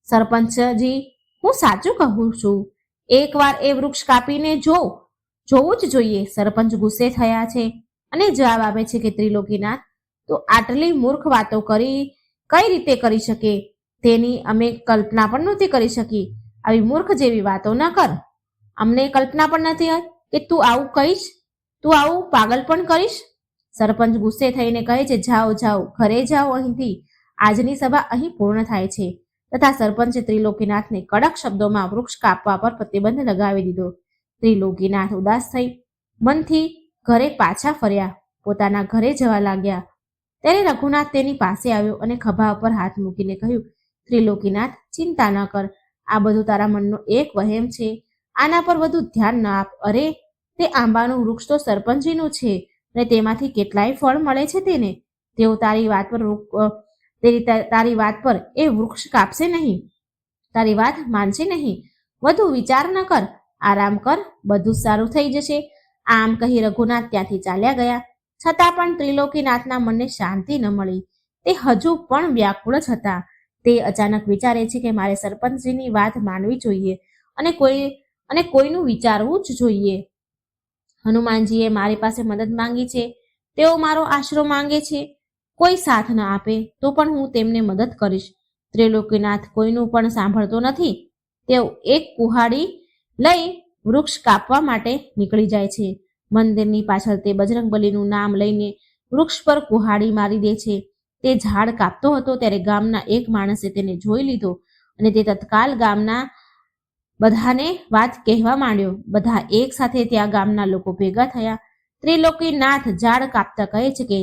સરપંચજી, હું સાચું કહું છું. એકવાર એ વૃક્ષ કાપીને જોવું જ જોઈએ. સરપંચ ગુસ્સે થયા છે અને જવાબ આપે છે કે ત્રિલોકીનાથ, તો આટલી મૂર્ખ વાતો કઈ રીતે કરી શકે? તેની અમે કલ્પના પણ નહોતી કરી શકી. આવી મૂર્ખ જેવી વાતો ન કર. અમને કલ્પના પણ નથી કે તું આવું કહીશ, તું આવું પાગલ પણ કરીશ. સરપંચ ગુસ્સે થઈને કહે છે, જાઓ ઘરે જાઓ અહીંથી. આજની સભા અહીં પૂર્ણ થાય છે. તથા સરપંચે ત્રિલોકીનાથને કડક શબ્દોમાં વૃક્ષ કાપવા પર પ્રતિબંધ લગાવી દીધો. ત્રિલોકીનાથ ઉદાસ થઈ મનથી ઘરે પાછા ફર્યા. પોતાના ઘરે જવા લાગ્યા ત્યારે રઘુનાથ તેની પાસે આવ્યો અને ખભા ઉપર હાથ મૂકીને કહ્યું, ત્રિલોકીનાથ, ચિંતા ન કર. આ બધું તારા મનનો એક વહેમ છે. આના પર વધુ ધ્યાન ન આપ. અરે, તે આંબાનું વૃક્ષ તો સરપંચજીનું છે અને તેમાંથી કેટલાય ફળ મળે છે તેને. તેઓ તારી વાત પર એ વૃક્ષ કાપશે નહીં, તારી વાત માનશે નહીં. વધુ વિચાર ન કર, આરામ કર, બધું સારું થઈ જશે. આમ કહી રઘુનાથ ત્યાંથી ચાલ્યા ગયા. છતાં પણ ત્રિલોકીનાથના મનને શાંતિ ન મળી. તે હજુ પણ વ્યાકુળ જ હતા. તે અચાનક વિચારે છે કે મારે સરપંચજીની વાત માનવી જોઈએ અને કોઈનું વિચારવું જ જોઈએ. હનુમાનજીએ મારી પાસે મદદ માંગી છે, તેઓ મારો આશરો માંગે છે. કોઈ સાથ ન આપે તો પણ હું તેમને મદદ કરીશ. ત્રિલોકીનાથ કોઈનું પણ સાંભળતો નથી. તેઓ એક કુહાડી લઈ વૃક્ષ કાપવા માટે નીકળી જાય છે. મંદિરની પાછળ તે બજરંગબલીનું નામ લઈને વૃક્ષ પર કુહાડી મારી દે છે. તે ઝાડ કાપતો હતો ત્યારે ગામના એક માણસે તેને જોઈ લીધો અને તે તત્કાલ ગામના બધાને વાત કહેવા માંડ્યો. બધા એક સાથે ત્યાં ગામના લોકો ભેગા થયા. ત્રિલોકીનાથ ઝાડ કાપતા કહે છે કે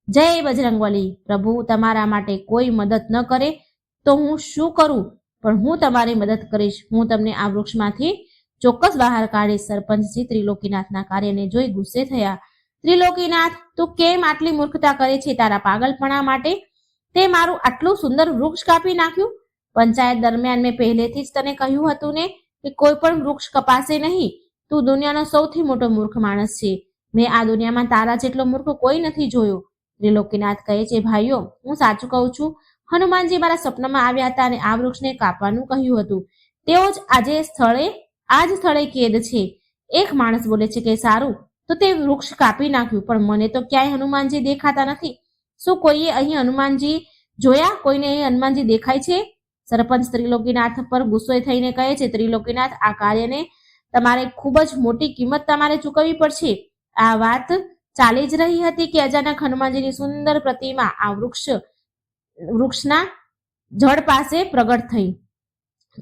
જય બજરંગબલી, પ્રભુ તમારા માટે કોઈ મદદ ન કરે તો હું શું કરું, પણ હું તમારી મદદ કરીશ. હું તમને આ વૃક્ષમાંથી ચોક્કસ બહાર કાઢીશ. સરપંચજી ત્રિલોકીનાથના કાર્યને જોઈ ગુસ્સે થયા. ત્રિલોકીનાથ, તું કેમ આટલી મૂર્ખતા કરે છે? તારા પાગલપણા માટે તે મારું આટલું સુંદર વૃક્ષ કાપી નાખ્યું. પંચાયત દરમિયાન મેં પહેલેથી જ તને કહ્યું હતું ને કે કોઈ પણ વૃક્ષ કપાશે નહીં. તું દુનિયાનો સૌથી મોટો મૂર્ખ માણસ છે. મેં આ દુનિયામાં તારા જેટલો મૂર્ખ કોઈ નથી જોયો. ત્રિલોકીનાથ કહે છે, ભાઈઓ, હું સાચું કહું છું. હનુમાનજી મારા સપનામાં આવ્યા હતા અને આ વૃક્ષને કાપવાનું કહ્યું હતું. તેઓ જ આ જ સ્થળે કેદ છે. એક માણસ બોલે છે કે સારું, તો તે વૃક્ષ કાપી નાખ્યું, પણ મને તો ક્યાંય હનુમાનજી દેખાતા નથી. શું કોઈએ અહીં હનુમાનજી જોયા? કોઈને અહીં હનુમાનજી દેખાય છે? સરપંચ ત્રિલોકીનાથ પર ગુસ્સો થઈને કહે છે, ત્રિલોકીનાથ, આ કાર્યને તમારે ખૂબ જ મોટી કિંમત તમારે ચૂકવવી પડશે. આ વાત ચાલી જ રહી હતી કે અચાનક હનુમાનજીની સુંદર પ્રતિમા આ વૃક્ષના જડ પાસે પ્રગટ થઈ.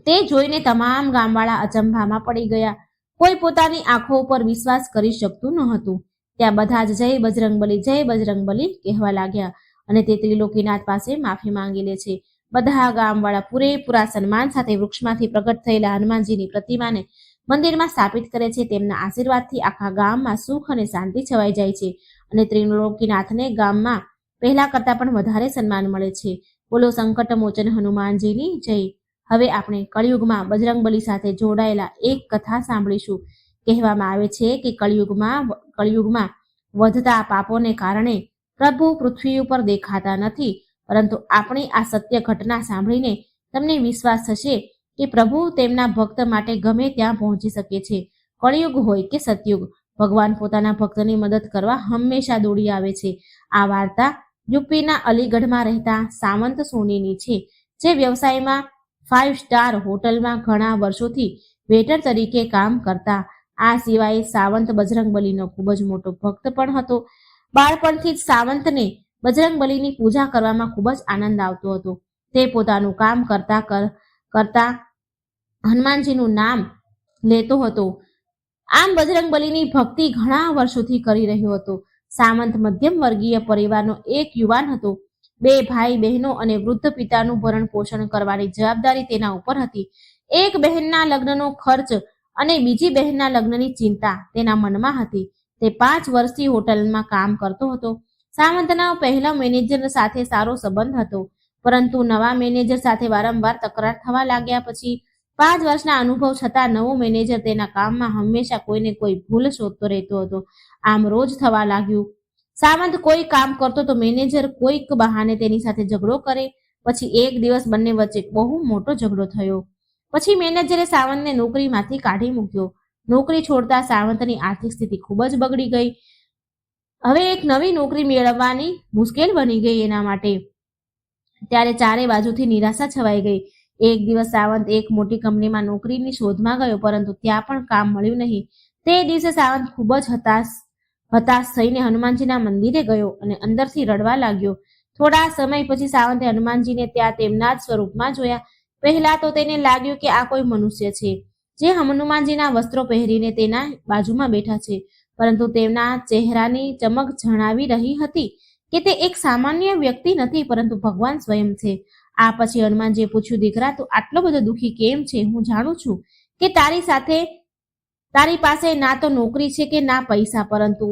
તે જોઈને તમામ ગામવાળા અચંભામાં પડી ગયા. કોઈ પોતાની આંખો ઉપર વિશ્વાસ કરી શકતું ન હતું. ત્યાં બધા જ જય બજરંગબલી, જય બજરંગબલી કહેવા લાગ્યા અને તે ત્રિલોકીનાથ પાસે માફી માંગી લે છે. બધા ગામવાળા પૂરેપૂરા સન્માન સાથે વૃક્ષમાંથી પ્રગટ થયેલા હનુમાનજીની પ્રતિમાને મંદિરમાં સ્થાપિત કરે છે. તેમના આશીર્વાદથી આખા ગામમાં સુખ અને શાંતિ છવાઈ જાય છે અને ત્રિલોકીનાથને ગામમાં પહેલા કરતા પણ વધારે સન્માન મળે છે. બોલો સંકટ મોચન હનુમાનજીની જય. હવે આપણે કળિયુગમાં બજરંગબલી સાથે જોડાયેલા એક કથા સાંભળીશું. કહેવામાં આવે છે કે કળિયુગમાં વધતા પાપોને કારણે પ્રભુ પૃથ્વી ઉપર દેખાતા નથી, પરંતુ આપણી આ સત્ય ઘટના સાંભળીને તમને વિશ્વાસ થશે કે પ્રભુ તેમના ભક્ત માટે ગમે ત્યાં પહોંચી શકે છે. કળિયુગ હોય કે સતયુગ, ભગવાન પોતાના ભક્તની મદદ કરવા હંમેશા દોડી આવે છે. આ વાર્તા યુપીના અલીગઢમાં રહેતા સાવંત સોનીની છે, જે વ્યવસાયમાં 5 સ્ટાર હોટલમાં ઘણા વર્ષોથી વેટર તરીકે કામ કરતા. આ સિવાય સાવંત બજરંગબલીનો ખૂબ જ મોટો ભક્ત પણ હતો. બાળપણથી જ સાવંતને બજરંગબલીની પૂજા કરવામાં ખૂબ જ આનંદ આવતો હતો. તે પોતાનું કામ કરતા હનુમાનજીનું નામ લેતો હતો. આમ બજરંગબલીની ભક્તિ ઘણા વર્ષોથી કરી રહ્યો હતો. સાવંત મધ્યમ વર્ગીય પરિવારનો એક યુવાન હતો. 2 ભાઈ બહેનો અને વૃદ્ધ પિતાનું ભરણ પોષણ કરવાની જવાબદારી તેના ઉપર હતી. એક બહેનના લગ્નનો ખર્ચ અને બીજી બહેનના લગ્નની ચિંતા તેના મનમાં હતી. તે 5 વર્ષથી હોટલમાં કામ કરતો હતો. સાવંતના પહેલા મેનેજર સાથે સારો સંબંધ હતો, પરંતુ નવા મેનેજર સાથે વારંવાર તકરાર થવા લાગ્યા. પછી 5 વર્ષના અનુભવ છતાં નવો મેનેજર તેના કામમાં હંમેશા કોઈને કોઈ ભૂલ શોધતો રહેતો હતો. આમ રોજ થવા લાગ્યું. સાવંત કોઈ કામ કરતો તો મેનેજર કોઈક બહાને તેની સાથે ઝઘડો કરે. પછી એક દિવસ બંને વચ્ચે બહુ મોટો ઝઘડો થયો. પછી મેનેજરે સાવંતને નોકરીમાંથી કાઢી મૂક્યો. નોકરી છોડતા સાવંતની આર્થિક સ્થિતિ ખૂબ જ બગડી ગઈ. હવે એક નવી નોકરી મેળવવાની મુશ્કેલ બની ગઈ એના માટે. ત્યારે ચારે બાજુથી નિરાશા છવાઈ ગઈ. એક દિવસ સાવંત એક મોટી કંપનીમાં નોકરીની શોધમાં ગયો, પરંતુ ત્યાં પણ કામ મળ્યું નહીં. તે દિવસે સાવંત ખૂબ જ હતાશ થઈને હનુમાનજીના મંદિરે ગયો અને અંદરથી રડવા લાગ્યો. થોડા સમય પછી સાવંતે હનુમાનજીને ત્યાં તેમના જ સ્વરૂપમાં જોયા. પહેલા તો તેને લાગ્યું કે આ કોઈ મનુષ્ય છે, જે હનુમાનજીના વસ્ત્રો પહેરીને તેના બાજુમાં બેઠા છે, પરંતુ તેમના ચહેરાની ચમક જણાવી રહી હતી કે તે એક સામાન્ય વ્યક્તિ નથી, પરંતુ ભગવાન સ્વયં છે. આ પછી હનુમાનજીએ પૂછ્યું, દીકરા, તું આટલો બધો દુઃખી કેમ છે? હું જાણું છું કે તારી પાસે ના તો નોકરી છે કે ના પૈસા, પરંતુ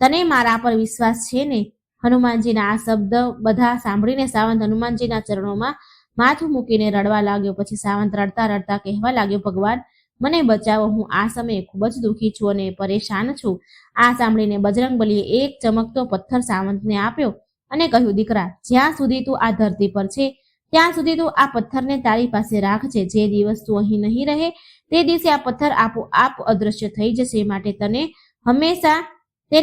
તને મારા પર વિશ્વાસ છે ને? હનુમાનજીના આ શબ્દ બધા સાંભળીને સાવંત હનુમાનજીના ચરણોમાં માથું મૂકીને રડવા લાગ્યો. પછી સાવંત રડતા રડતા કહેવા લાગ્યો, ભગવાન, મને બચાવો. હું આ સમયે ખૂબ જ દુઃખી છું અને પરેશાન છું. આ સાંભળીને બજરંગબલીએ એક ચમકતો પથ્થર સાવંતને આપ્યો અને કહ્યું, દીકરા, જ્યાં સુધી તું આ ધરતી પર છે ત્યાં સુધી તું આ પથ્થરને તારી પાસે રાખજે. જે દિવસ તું અહીં નહીં રહે તે દિવસે આ પથ્થર આપોઆપ અદૃશ્ય થઈ જશે. માટે તેને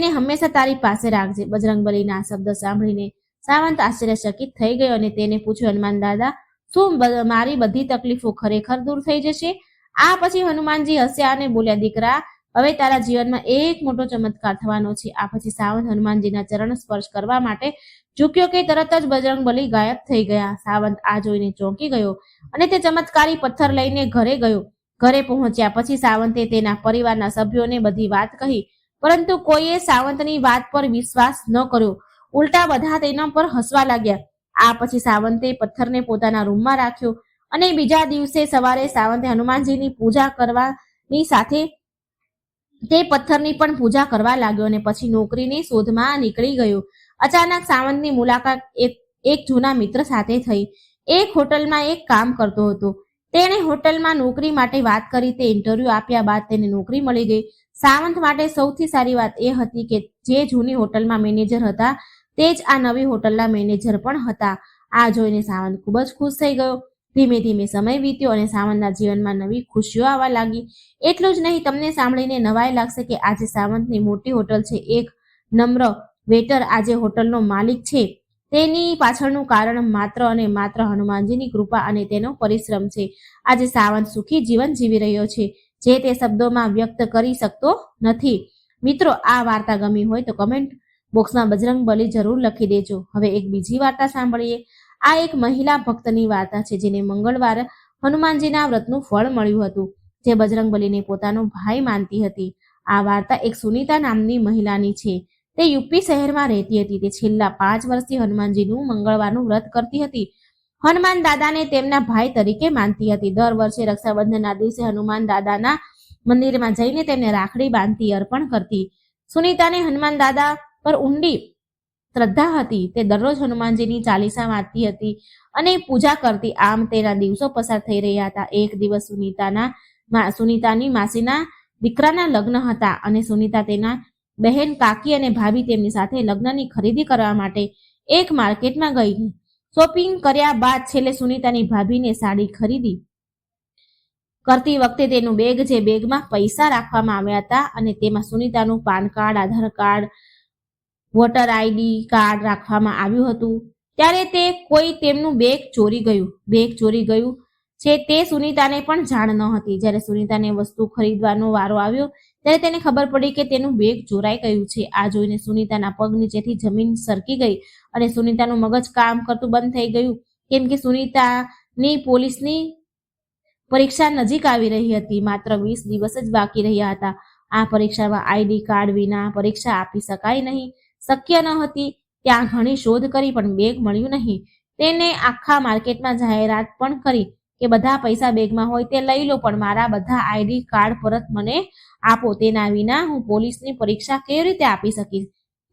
હંમેશા તારી પાસે રાખજે. બજરંગબલીના શબ્દ સાંભળીને સાવંત આશ્ચર્યચકિત થઈ ગયો અને તેને પૂછ્યું, હનુમાન દાદા, શું મારી બધી તકલીફો ખરેખર દૂર થઈ જશે? આ પછી હનુમાનજી હસ્યા અને બોલ્યા, દીકરા, હવે તારા જીવનમાં એક મોટો ચમત્કાર થવાનો છે. આ પછી સાવંત હનુમાનજીના ચરણ સ્પર્શ કરવા માટે ઝૂક્યો કે તરત જ બજરંગબલી ગાયબ થઈ ગયા. સાવંત આ જોઈને ચોંકી ગયો અને તે ચમત્કારી પથ્થર લઈને ઘરે ગયો. ઘરે પહોંચ્યા પછી સાવંતે તેના પરિવારના સભ્યોને બધી વાત કહી, પરંતુ કોઈએ સાવંતની વાત પર વિશ્વાસ ન કર્યો. ઉલટા બધા તેના પર હસવા લાગ્યા. આ પછી સાવંતે પથ્થરને પોતાના રૂમમાં રાખ્યો અને બીજા દિવસે સવારે સાવંતે હનુમાનજીની પૂજા કરવાની સાથે તે પથ્થરની પણ પૂજા કરવા લાગ્યો અને પછી નોકરીની શોધમાં નીકળી ગયો. અચાનક સાવંતની મુલાકાત એક એક જૂના મિત્ર સાથે થઈ. એક હોટલમાં એક કામ કરતો હતો. તેણે હોટલમાં નોકરી માટે વાત કરી. તે ઇન્ટરવ્યુ આપ્યા બાદ તેને નોકરી મળી ગઈ. સાવંત માટે સૌથી સારી વાત એ હતી કે જે જૂની હોટલમાં મેનેજર હતા તે જ આ નવી હોટલના મેનેજર પણ હતા. આ જોઈને સાવંત ખૂબ જ ખુશ થઈ ગયો. ધીમે ધીમે સમય વીત્યો અને સાવંતના જીવનમાં નવી ખુશીઓ આવવા લાગી. એટલું જ નહીં, તમને સાંભળીને નવાઈ લાગશે કે આજે સાવંતની મોટી હોટલ છે. એક નમ્ર વેટર આજે હોટલનો માલિક છે. તેની પાછળનું કારણ માત્ર અને માત્ર હનુમાનજીની કૃપા અને તેનો પરિશ્રમ છે. આજે સાવંત સુખી જીવન જીવી રહ્યો છે, જે તે શબ્દોમાં વ્યક્ત કરી શકતો નથી. મિત્રો, આ વાર્તા ગમી હોય તો કમેન્ટ બોક્સમાં બજરંગબલી જરૂર લખી દેજો. હવે એક બીજી વાર્તા સાંભળીએ. આ એક મહિલા ભક્તની વાર્તા છે જેને મંગળવાર હનુમાનજીના વ્રતનું ફળ મળ્યું હતું, જે બજરંગબલીને પોતાનો ભાઈ માનતી હતી. આ વાર્તા એક સુનીતા નામની મહિલાની છે. તે યુપી શહેરમાં રહેતી હતી. તે છેલ્લા 5 વર્ષથી હનુમાનજીનું મંગળવારનું વ્રત કરતી હતી. હનુમાન દાદાને તેમના ભાઈ તરીકે માનતી હતી. દર વર્ષે રક્ષાબંધનના દિવસે હનુમાન દાદાના મંદિરમાં જઈને તેમને રાખડી બાંધતી, અર્પણ કરતી. સુનીતાને હનુમાન દાદા પર ઊંડી શ્રદ્ધા હતી. તે દરરોજ હનુમાનજીની ચાલીસા વાંચતી હતી અને પૂજા કરતી. આમ તેના દિવસો પસાર થઈ રહ્યા હતા. એક દિવસ સુનીતાની માસીના દીકરાના લગ્ન હતા અને સુનીતા, તેના બહેન, કાકી અને ભાભી તેમની સાથે લગ્નની ખરીદી કરવા માટે એક માર્કેટમાં ગઈ. શોપિંગ કર્યા બાદ છેલ્લે સુનીતાની ભાભીને સાડી ખરીદી કરતી વખતે તેનું બેગ, જે બેગમાં પૈસા રાખવામાં આવ્યા હતા અને તેમાં સુનીતાનું પાન કાર્ડ, આધાર કાર્ડ, વોટર આઈડી કાર્ડ રાખવામાં આવ્યું હતું, ત્યારે તે કોઈ તેમનું બેગ ચોરી ગયું છે તે સુનીતાને પણ જાણ ન હતી. જ્યારે સુનીતાને વસ્તુ ખરીદવાનો વારો આવ્યો ત્યારે તેને ખબર પડી કે તેનું બેગ ચોરાઈ ગયું છે. આ જોઈને સુનીતાના પગ નીચેથી જમીન સરકી ગઈ અને સુનીતાનું મગજ કામ કરતું બંધ થઈ ગયું, કેમ કે સુનીતાની પોલીસની પરીક્ષા નજીક આવી રહી હતી. માત્ર 20 દિવસ જ બાકી રહ્યા હતા. આ પરીક્ષામાં આઈડી કાર્ડ વિના પરીક્ષા આપી શક્ય ન હતી. ત્યાં ઘણી શોધ કરી પણ બેગ મળ્યું નહીં. તેને આખા માર્કેટમાં જાહેરાત પણ કરી કે બધા પૈસા બેગમાં હોય તે લઈ લો, પણ મારા બધા આઈડી કાર્ડ પરત મને આપો. તેના વિના હું પોલીસની પરીક્ષા કેવી રીતે આપી શકીશ?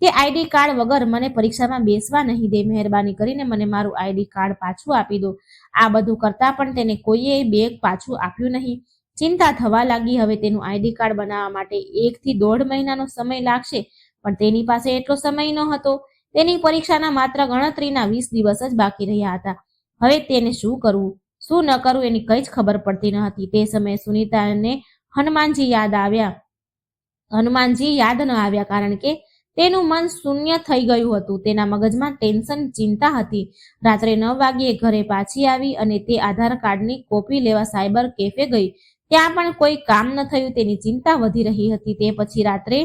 તે આઈડી કાર્ડ વગર મને પરીક્ષામાં બેસવા નહીં દે. મહેરબાની કરીને મને મારું આઈડી કાર્ડ પાછું આપી દો. આ બધું કરતા પણ તેને કોઈએ બેગ પાછું આપ્યું નહીં. ચિંતા થવા લાગી. હવે તેનું આઈડી કાર્ડ બનાવવા માટે 1 થી 1.5 મહિનાનો સમય લાગશે, પણ તેની પાસે એટલો સમય ન હતો. તેની પરીક્ષાના માત્ર ગણતરીના 20 દિવસ જ બાકી રહ્યા હતા. હવે તેને શું કરવું, શું ન કરવું એની કંઈ જ ખબર પડતી ન હતી. તે સમયે સુનીતાને હનુમાનજી યાદ ન આવ્યા, કારણ કે તેનું મન શૂન્ય થઈ ગયું હતું. તેના મગજમાં ટેન્શન, ચિંતા હતી. રાત્રે 9 વાગ્યે ઘરે પાછી આવી અને તે આધાર કાર્ડની કોપી લેવા સાયબર કેફે ગઈ. ત્યાં પણ કોઈ કામ ન થયું. તેની ચિંતા વધી રહી હતી. તે પછી રાત્રે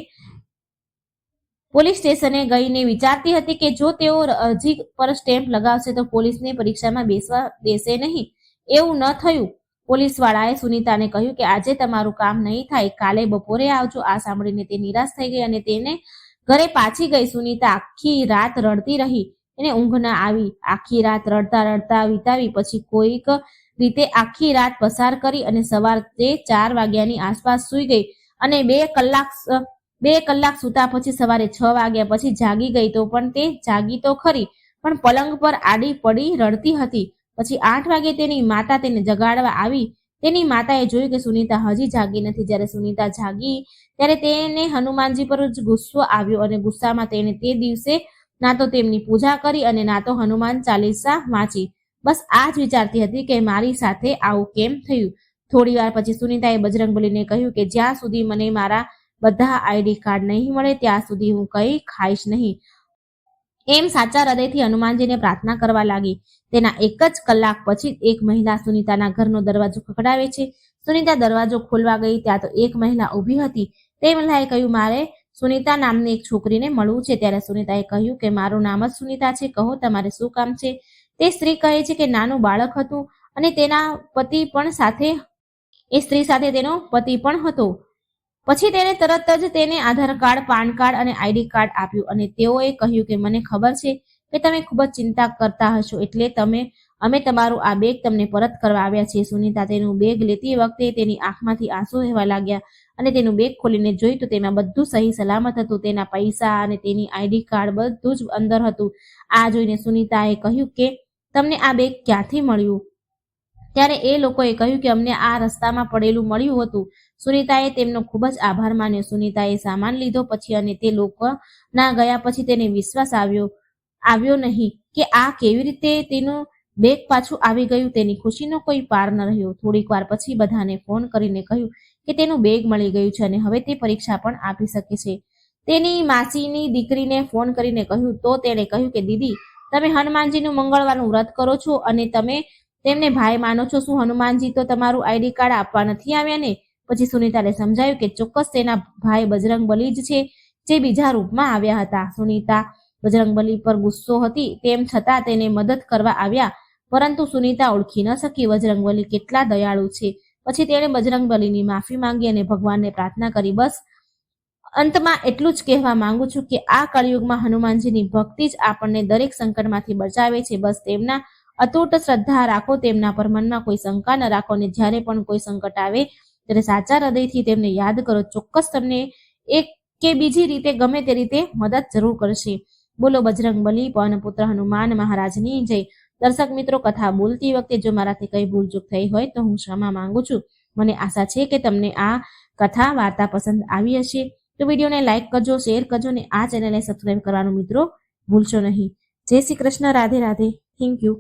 પોલીસ સ્ટેશને ગઈને વિચારતી હતી કે જો તેઓ અરજી પર સ્ટેમ્પ લગાવશે તો પોલીસને પરીક્ષામાં બેસવા દેશે નહીં. એવું ન થયું. પોલીસવાળાએ સુનીતાને કહ્યું કે આજે તમારું કામ નહીં થાય, કાલે બપોરે આવજો. આ સાંભળીને તે નિરાશ થઈ ગઈ અને તેને ઘરે પાછી ગઈ. સુનીતા આખી રાત રડતી રહી. એને ઊંઘ ન આવી. આખી રાત રડતા વિતાવી. પછી કોઈક રીતે આખી રાત પસાર કરી અને સવારે 4 વાગ્યાની આસપાસ સૂઈ ગઈ અને 2 કલાક સૂતા પછી સવારે 6 વાગ્યા પછી જાગી ગઈ. તો પણ તે જાગી તો ખરી, પણ પલંગ પર આડી પડી રડતી હતી. પછી 8 વાગે તેની માતા તેને જગાડવા આવી. તેની માતાએ જોયું કે સુનીતા હજી જાગી નથી. જ્યારે સુનીતા જાગી ત્યારે તેને હનુમાનજી પર જ ગુસ્સો આવ્યો અને ગુસ્સામાં તેણે તે દિવસે ના તો તેમની પૂજા કરી અને ના તો હનુમાન ચાલીસા વાંચી. બસ આ જ વિચારતી હતી કે મારી સાથે આવું કેમ થયું. થોડી વાર પછી સુનીતાએ બજરંગબલીને કહ્યું કે જ્યાં સુધી મને મારા બધા આઈડી કાર્ડ નહીં મળે ત્યાં સુધી હું કંઈ ખાઈશ નહીં. એમ સાચા હૃદયથી હનુમાનજીને પ્રાર્થના કરવા લાગી. તેના 1 જ કલાક પછી એક મહિલા સુનીતાના ઘરનો દરવાજો ખખડાવે છે. સુનીતા દરવાજો ખોલવા ગઈ ત્યાં તો એક મહિલા ઊભી હતી. તે મહિલાએ કહ્યું, મારે સુનીતા નામની એક છોકરીને મળવું છે. ત્યારે સુનીતાએ કહ્યું કે મારું નામ જ સુનીતા છે, કહો તમારે શું કામ છે? તે સ્ત્રી કહે છે કે નાનું બાળક હતું અને તેના પતિ પણ સાથે, એ સ્ત્રી સાથે તેનો પતિ પણ હતો. પછી તેને તરત જ તેને આધાર કાર્ડ, પાન કાર્ડ અને આઈડી કાર્ડ આપ્યું અને તેઓએ કહ્યું કે મને ખબર છે કે તમે ખૂબ જ ચિંતા કરતા હશો, એટલે તમે અમે તમારું આ બેગ તમને પરત કરવા આવ્યા છીએ. સુનીતા તેનું બેગ લેતી વખતે તેની આંખમાંથી આંસુ વહેવા લાગ્યા અને તેનું બેગ ખોલીને જોયું તો તેમાં બધું સહી સલામત હતું. તેના પૈસા અને તેની આઈડી કાર્ડ બધું જ અંદર હતું. આ જોઈને સુનીતાએ કહ્યું કે તમને આ બેગ ક્યાંથી મળ્યું? ત્યારે એ લોકોએ કહ્યું કે અમને આ રસ્તામાં પડેલું મળ્યું હતું. સુનીતાએ તેમનો ખૂબ જ આભાર માન્યો. સુનીતાએ સામાન લીધો પછી અને તે લોકોના ગયા પછી તેને વિશ્વાસ આવ્યો નહીં કે આ કેવી રીતે તેનું બેગ પાછું આવી ગયું. તેની ખુશીનો કોઈ પાર ન રહ્યો. થોડીક વાર પછી બધાને ફોન કરીને કહ્યું કે તેનું બેગ મળી ગયું છે અને હવે તે પરીક્ષા પણ આપી શકે છે. તેની માસીની દીકરીને ફોન કરીને કહ્યું તો તેણે કહ્યું કે દીદી, તમે હનુમાનજીનું મંગળવારનું વ્રત કરો છો અને તમે તેમને ભાઈ માનો છો. શું હનુમાનજી તો તમારું આઈડી કાર્ડ આપવા નથી આવ્યા ને? પછી સુનીતાને સમજાયું કે ચોક્કસ તેના ભાઈ બજરંગબલી જ છે જે બીજા રૂપમાં આવ્યા હતા. સુનીતા બજરંગબલી પર ગુસ્સો હતી તેમ છતાં તેને મદદ કરવા આવ્યા, પરંતુ સુનીતા ઓળખી ન શકી બજરંગબલી કેટલા દયાળુ છે. પછી તેણે બજરંગબલીની માફી માંગી અને ભગવાનને પ્રાર્થના કરી. બસ અંતમાં એટલું જ કહેવા માંગુ છું કે આ કળિયુગમાં હનુમાનજીની ભક્તિ જ આપણને દરેક સંકટમાંથી બચાવે છે. બસ તેમના અતૂટ શ્રદ્ધા રાખો, તેમના પર મનમાં કોઈ શંકા ન રાખો અને જ્યારે પણ કોઈ સંકટ આવે ત્યારે સાચા હૃદયથી તેમને યાદ કરો. ચોક્કસ તમને એક કે બીજી રીતે ગમે તે રીતે મદદ જરૂર કરશે. બોલો બજરંગબલી પવનપુત્ર હનુમાન મહારાજની જય. દર્શક મિત્રો, કથા બોલતી વખતે જો મારાથી કઈ ભૂલચૂક થઈ હોય તો હું ક્ષમા માંગુ છું. મને આશા છે કે તમને આ કથા વાર્તા પસંદ આવી હશે. તો વિડીયોને લાઈક કરજો, શેર કરજો અને આ ચેનલને સબસ્ક્રાઈબ કરવાનું મિત્રો ભૂલશો નહીં. જય શ્રી કૃષ્ણ. રાધે રાધે. Thank you.